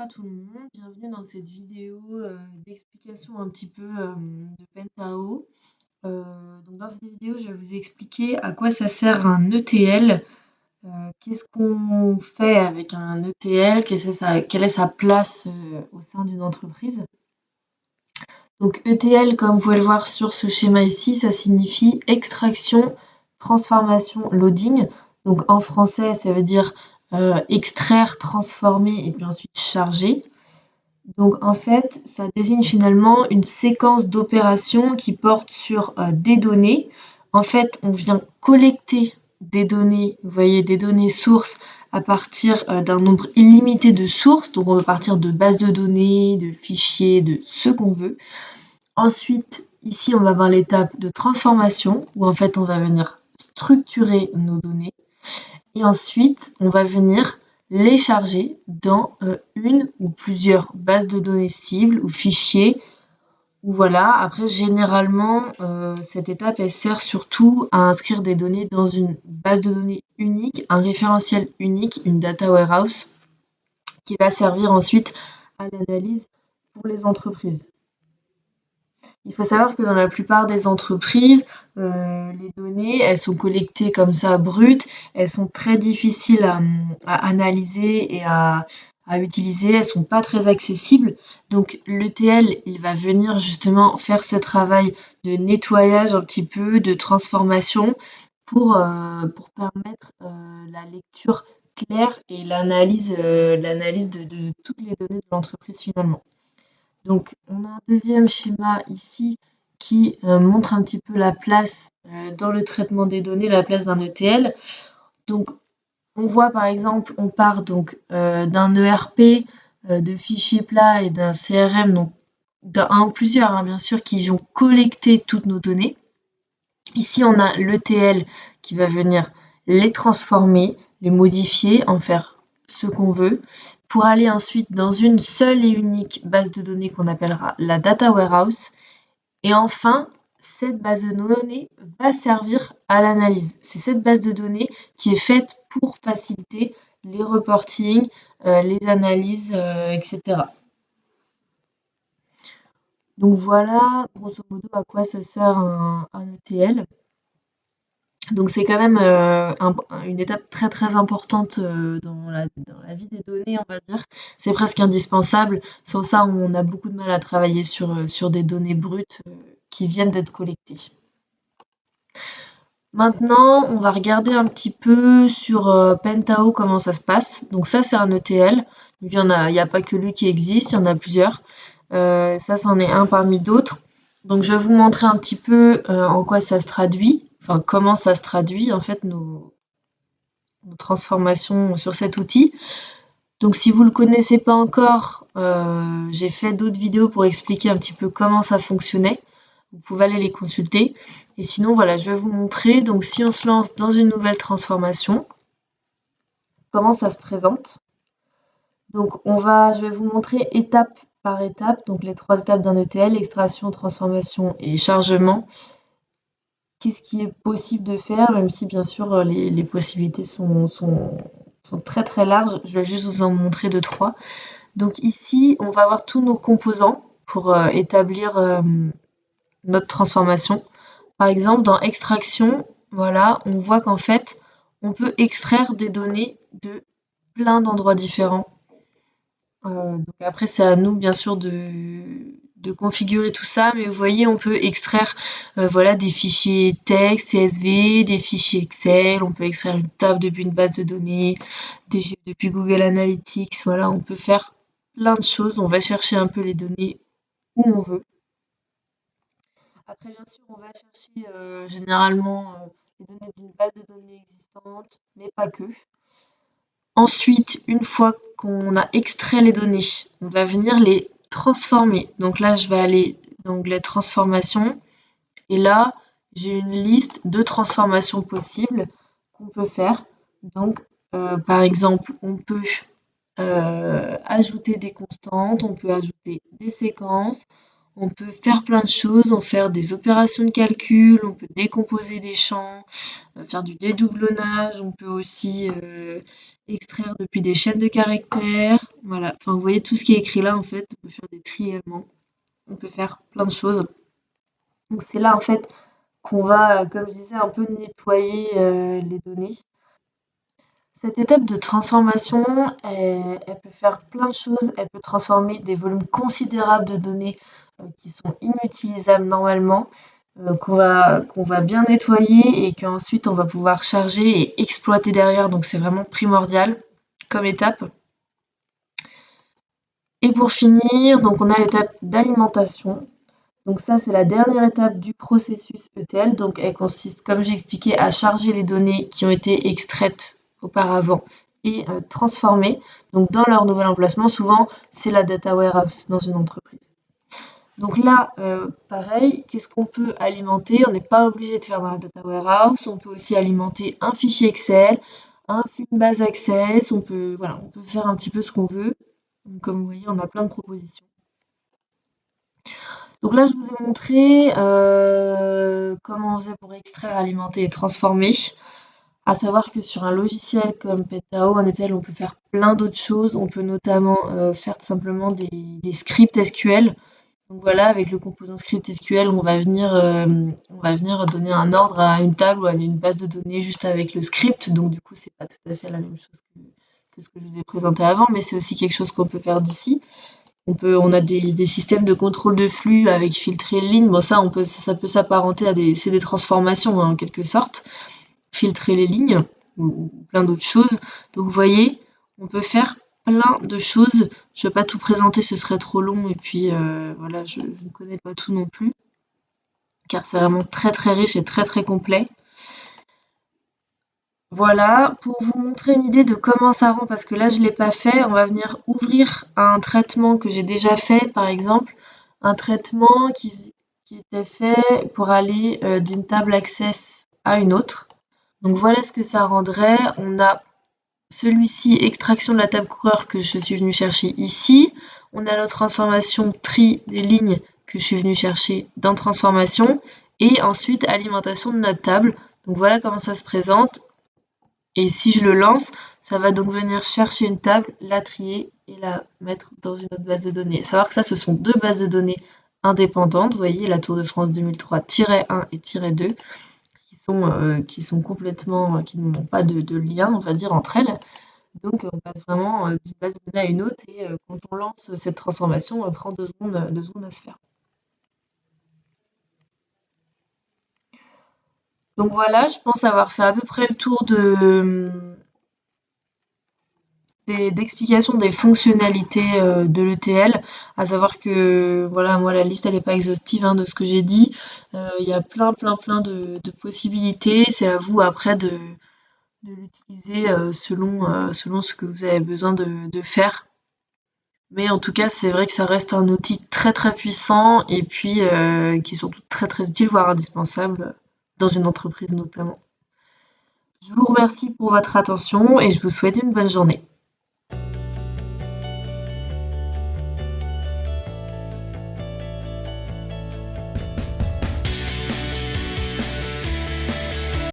À tout le monde, bienvenue dans cette vidéo d'explication un petit peu de Pentao. Donc dans cette vidéo, je vais vous expliquer à quoi ça sert un ETL, qu'est-ce qu'on fait avec un ETL, quelle est sa place au sein d'une entreprise. Donc ETL, comme vous pouvez le voir sur ce schéma ici, ça signifie extraction, transformation, loading. Donc en français, ça veut dire extraire, transformer et puis ensuite charger. Donc en fait, ça désigne finalement une séquence d'opérations qui porte sur des données. En fait, on vient collecter des données, vous voyez, des données sources à partir d'un nombre illimité de sources. Donc on peut partir de bases de données, de fichiers, de ce qu'on veut. Ensuite, ici, on va voir l'étape de transformation où en fait, on va venir structurer nos données. Et ensuite, on va venir les charger dans une ou plusieurs bases de données cibles ou fichiers. Ou voilà. Après, généralement, cette étape, elle sert surtout à inscrire des données dans une base de données unique, un référentiel unique, une data warehouse, qui va servir ensuite à l'analyse pour les entreprises. Il faut savoir que dans la plupart des entreprises, les données, elles sont collectées comme ça brutes, elles sont très difficiles à analyser et à utiliser, elles sont pas très accessibles. Donc l'ETL, il va venir justement faire ce travail de nettoyage un petit peu, de transformation pour permettre la lecture claire et l'analyse de toutes les données de l'entreprise finalement. Donc, on a un deuxième schéma ici qui montre un petit peu la place dans le traitement des données, la place d'un ETL. Donc, on voit par exemple, on part donc d'un ERP, de fichiers plats et d'un CRM, donc d'un ou plusieurs, hein, bien sûr, qui vont collecter toutes nos données. Ici, on a l'ETL qui va venir les transformer, les modifier, en faire ce qu'on veut, pour aller ensuite dans une seule et unique base de données qu'on appellera la data warehouse. Et enfin, cette base de données va servir à l'analyse. C'est cette base de données qui est faite pour faciliter les reportings, les analyses, etc. Donc voilà, grosso modo, à quoi ça sert un ETL. Donc c'est quand même une étape très très importante dans la vie des données, on va dire. C'est presque indispensable. Sans ça, on a beaucoup de mal à travailler sur des données brutes qui viennent d'être collectées. Maintenant, on va regarder un petit peu sur Pentao comment ça se passe. Donc ça, c'est un ETL. Il n'y a pas que lui qui existe, il y en a plusieurs. Ça, c'en est un parmi d'autres. Donc je vais vous montrer un petit peu en quoi ça se traduit, enfin comment ça se traduit en fait nos transformations sur cet outil. Donc si vous ne le connaissez pas encore, j'ai fait d'autres vidéos pour expliquer un petit peu comment ça fonctionnait. Vous pouvez aller les consulter. Et sinon, voilà, je vais vous montrer. Donc si on se lance dans une nouvelle transformation, comment ça se présente. Donc je vais vous montrer étape par étape, donc les 3 étapes d'un ETL, extraction, transformation et chargement. Qu'est-ce qui est possible de faire, même si bien sûr les possibilités sont très très larges. Je vais juste vous en montrer 2-3. Donc ici, on va avoir tous nos composants pour établir notre transformation. Par exemple, dans extraction, voilà, on voit qu'en fait, on peut extraire des données de plein d'endroits différents. Donc après, c'est à nous, bien sûr, de configurer tout ça, mais vous voyez, on peut extraire voilà, des fichiers texte, CSV, des fichiers Excel, on peut extraire une table depuis une base de données, depuis Google Analytics, voilà, on peut faire plein de choses, on va chercher un peu les données où on veut. Après, bien sûr, on va chercher généralement les données d'une base de données existante, mais pas que. Ensuite, une fois qu'on a extrait les données, on va venir les transformer. Donc là, je vais aller dans l'onglet transformation. Et là, j'ai une liste de transformations possibles qu'on peut faire. Donc, par exemple, on peut ajouter des constantes, on peut ajouter des séquences, On peut faire plein de choses, on peut faire des opérations de calcul, on peut décomposer des champs, faire du dédoublonnage, on peut aussi extraire depuis des chaînes de caractères. Voilà, enfin vous voyez tout ce qui est écrit là en fait, on peut faire des tris également, on peut faire plein de choses. Donc c'est là en fait qu'on va, comme je disais, un peu nettoyer les données. Cette étape de transformation, elle peut faire plein de choses. Elle peut transformer des volumes considérables de données qui sont inutilisables normalement, qu'on va bien nettoyer et qu'ensuite on va pouvoir charger et exploiter derrière. Donc c'est vraiment primordial comme étape. Et pour finir, donc on a l'étape d'alimentation. Donc ça, c'est la dernière étape du processus ETL. Donc elle consiste, comme j'ai expliqué, à charger les données qui ont été extraites auparavant et transformées. Donc dans leur nouvel emplacement, souvent, c'est la data warehouse dans une entreprise. Donc là, pareil, qu'est-ce qu'on peut alimenter? On n'est pas obligé de faire dans la data warehouse. On peut aussi alimenter un fichier Excel, un flux de base Access. Voilà, on peut faire un petit peu ce qu'on veut. Donc, comme vous voyez, on a plein de propositions. Donc là, je vous ai montré comment on faisait pour extraire, alimenter et transformer. À savoir que sur un logiciel comme Pentao, en ETL, on peut faire plein d'autres choses. On peut notamment faire tout simplement des scripts SQL. Donc voilà, avec le composant script SQL, on va venir donner un ordre à une table ou à une base de données juste avec le script. Donc du coup, c'est pas tout à fait la même chose que ce que je vous ai présenté avant, mais c'est aussi quelque chose qu'on peut faire d'ici. On a des systèmes de contrôle de flux avec filtrer les lignes. Bon, ça peut s'apparenter c'est des transformations hein, en quelque sorte. Filtrer les lignes ou plein d'autres choses. Donc vous voyez, on peut faire plein de choses. Je ne vais pas tout présenter, ce serait trop long. Et puis voilà, je ne connais pas tout non plus, car c'est vraiment très très riche et très très complet. Voilà, pour vous montrer une idée de comment ça rend, parce que là je ne l'ai pas fait, on va venir ouvrir un traitement que j'ai déjà fait, par exemple, un traitement qui était fait pour aller d'une table Access à une autre. Donc voilà ce que ça rendrait. On a celui-ci, extraction de la table coureur que je suis venue chercher ici. On a la transformation tri des lignes que je suis venue chercher dans transformation. Et ensuite alimentation de notre table. Donc voilà comment ça se présente. Et si je le lance, ça va donc venir chercher une table, la trier et la mettre dans une autre base de données. Savoir que ça, ce sont deux bases de données indépendantes. Vous voyez, la Tour de France 2003-1 et -2 qui sont complètement, qui n'ont pas de lien, on va dire, entre elles. Donc on passe vraiment d'une base de données à une autre et quand on lance cette transformation, elle prend 2 secondes à se faire. Donc voilà, je pense avoir fait à peu près le tour d'explication des fonctionnalités de l'ETL, à savoir que voilà, moi la liste elle n'est pas exhaustive hein, de ce que j'ai dit. Il y a plein de possibilités. C'est à vous après de l'utiliser selon ce que vous avez besoin de faire. Mais en tout cas, c'est vrai que ça reste un outil très très puissant et puis qui est surtout très très utile, voire indispensable dans une entreprise notamment. Je vous remercie pour votre attention et je vous souhaite une bonne journée.